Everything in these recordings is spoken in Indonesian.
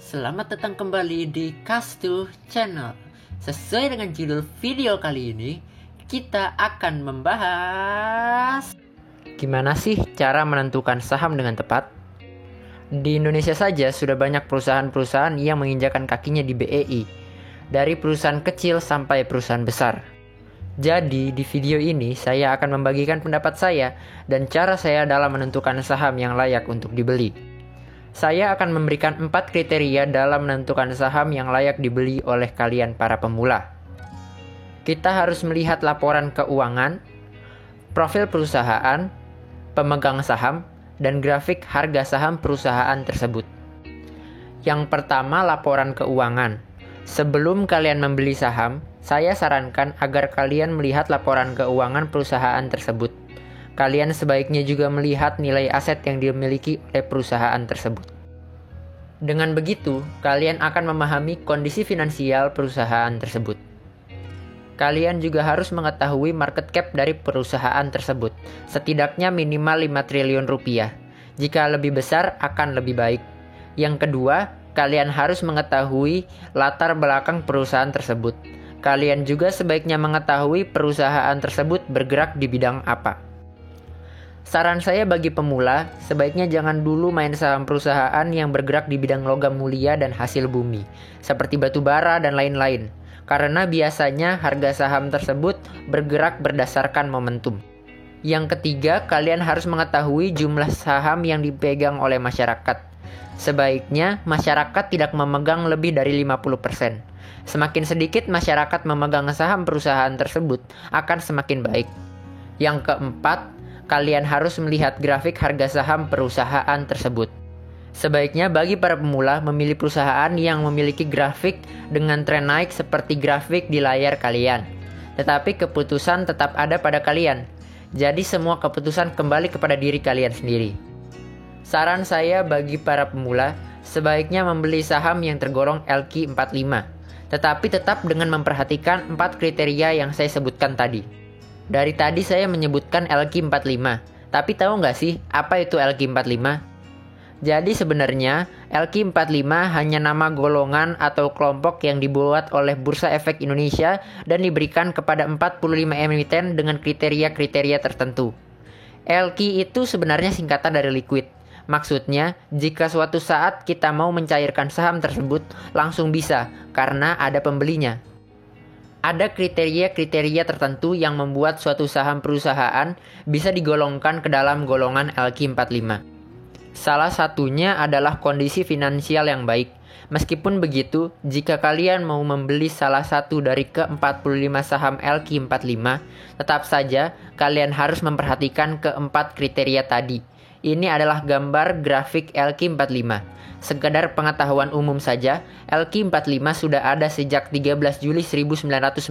Selamat datang kembali di Kastu Channel. Sesuai dengan judul video kali ini, kita akan membahas gimana sih cara menentukan saham dengan tepat. Di Indonesia saja sudah banyak perusahaan-perusahaan yang menginjakan kakinya di BEI, dari perusahaan kecil sampai perusahaan besar. Jadi di video ini saya akan membagikan pendapat saya dan cara saya dalam menentukan saham yang layak untuk dibeli. Saya akan memberikan 4 kriteria dalam menentukan saham yang layak dibeli oleh kalian para pemula. Kita harus melihat laporan keuangan, profil perusahaan, pemegang saham, dan grafik harga saham perusahaan tersebut. Yang pertama, laporan keuangan. Sebelum kalian membeli saham, saya sarankan agar kalian melihat laporan keuangan perusahaan tersebut. Kalian sebaiknya juga melihat nilai aset yang dimiliki oleh perusahaan tersebut. Dengan begitu, kalian akan memahami kondisi finansial perusahaan tersebut. Kalian juga harus mengetahui market cap dari perusahaan tersebut, setidaknya minimal 5 triliun rupiah. Jika lebih besar, akan lebih baik. Yang kedua, kalian harus mengetahui latar belakang perusahaan tersebut. Kalian juga sebaiknya mengetahui perusahaan tersebut bergerak di bidang apa. Saran saya bagi pemula, sebaiknya jangan dulu main saham perusahaan yang bergerak di bidang logam mulia dan hasil bumi, seperti batu bara dan lain-lain, karena biasanya harga saham tersebut bergerak berdasarkan momentum. Yang ketiga, kalian harus mengetahui jumlah saham yang dipegang oleh masyarakat. Sebaiknya, masyarakat tidak memegang lebih dari 50%. Semakin sedikit masyarakat memegang saham perusahaan tersebut, akan semakin baik. Yang keempat, kalian harus melihat grafik harga saham perusahaan tersebut. Sebaiknya bagi para pemula memilih perusahaan yang memiliki grafik dengan tren naik seperti grafik di layar kalian. Tetapi keputusan tetap ada pada kalian. Jadi semua keputusan kembali kepada diri kalian sendiri. Saran saya bagi para pemula, sebaiknya membeli saham yang tergolong LQ45. Tetapi tetap dengan memperhatikan 4 kriteria yang saya sebutkan tadi. Dari tadi saya menyebutkan LQ45, tapi tahu nggak sih apa itu LQ45? Jadi sebenarnya LQ45 hanya nama golongan atau kelompok yang dibuat oleh Bursa Efek Indonesia dan diberikan kepada 45 emiten dengan kriteria-kriteria tertentu. LQ itu sebenarnya singkatan dari liquid. Maksudnya, jika suatu saat kita mau mencairkan saham tersebut, langsung bisa, karena ada pembelinya. Ada kriteria-kriteria tertentu yang membuat suatu saham perusahaan bisa digolongkan ke dalam golongan LQ45. Salah satunya adalah kondisi finansial yang baik. Meskipun begitu, jika kalian mau membeli salah satu dari ke-45 saham LQ45, tetap saja kalian harus memperhatikan keempat kriteria tadi. Ini adalah gambar grafik LQ45. Sekedar pengetahuan umum saja, LQ45 sudah ada sejak 13 Juli 1994.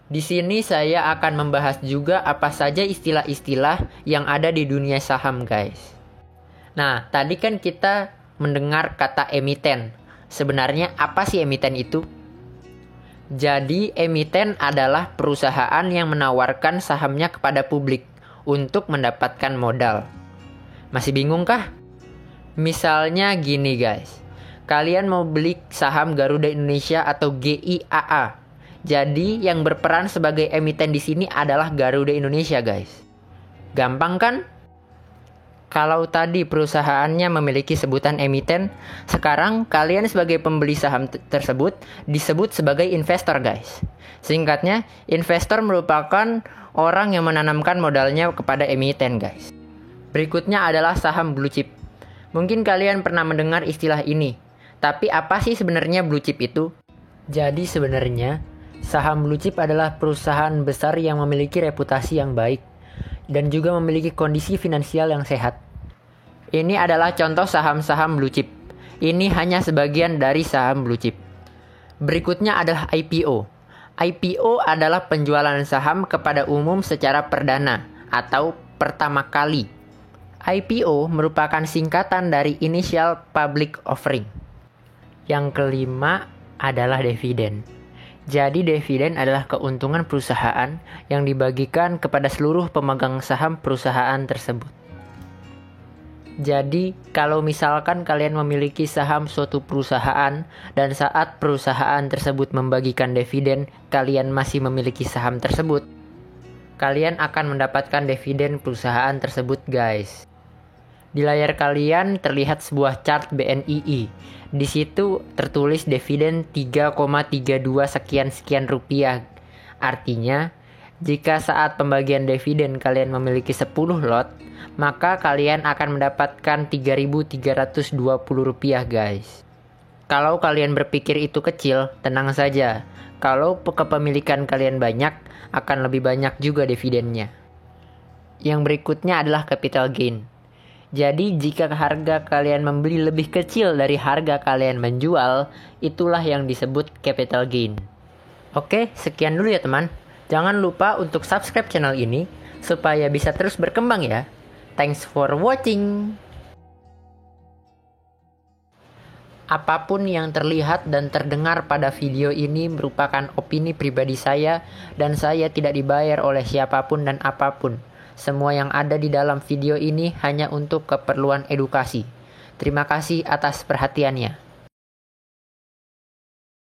Di sini saya akan membahas juga apa saja istilah-istilah yang ada di dunia saham, guys. Nah, tadi kan kita mendengar kata emiten. Sebenarnya apa sih emiten itu? Jadi, emiten adalah perusahaan yang menawarkan sahamnya kepada publik untuk mendapatkan modal. Masih bingung kah? Misalnya gini guys, kalian mau beli saham Garuda Indonesia atau GIAA. Jadi yang berperan sebagai emiten di sini adalah Garuda Indonesia guys. Gampang kan? Kalau tadi perusahaannya memiliki sebutan emiten, sekarang kalian sebagai pembeli saham tersebut disebut sebagai investor guys. Singkatnya, investor merupakan orang yang menanamkan modalnya kepada emiten guys. Berikutnya adalah saham blue chip. Mungkin kalian pernah mendengar istilah ini. Tapi apa sih sebenarnya blue chip itu? Jadi sebenarnya saham blue chip adalah perusahaan besar yang memiliki reputasi yang baik dan juga memiliki kondisi finansial yang sehat. Ini adalah contoh saham-saham blue chip. Ini hanya sebagian dari saham blue chip. Berikutnya adalah IPO. IPO adalah penjualan saham kepada umum secara perdana atau pertama kali. IPO merupakan singkatan dari Initial Public Offering. Yang kelima adalah dividen. Jadi dividen adalah keuntungan perusahaan yang dibagikan kepada seluruh pemegang saham perusahaan tersebut. Jadi, kalau misalkan kalian memiliki saham suatu perusahaan dan saat perusahaan tersebut membagikan dividen, kalian masih memiliki saham tersebut, kalian akan mendapatkan dividen perusahaan tersebut, guys. Di layar kalian terlihat sebuah chart BNII. Di situ tertulis dividen 3,32 sekian rupiah. Artinya, jika saat pembagian dividen kalian memiliki 10 lot, maka kalian akan mendapatkan 3.320 rupiah, guys. Kalau kalian berpikir itu kecil, tenang saja. Kalau kepemilikan kalian banyak, akan lebih banyak juga dividennya. Yang berikutnya adalah capital gain. Jadi jika harga kalian membeli lebih kecil dari harga kalian menjual, itulah yang disebut capital gain. Oke, sekian dulu ya teman. Jangan lupa untuk subscribe channel ini supaya bisa terus berkembang ya. Thanks for watching. Apapun yang terlihat dan terdengar pada video ini merupakan opini pribadi saya dan saya tidak dibayar oleh siapapun dan apapun. Semua yang ada di dalam video ini hanya untuk keperluan edukasi. Terima kasih atas perhatiannya.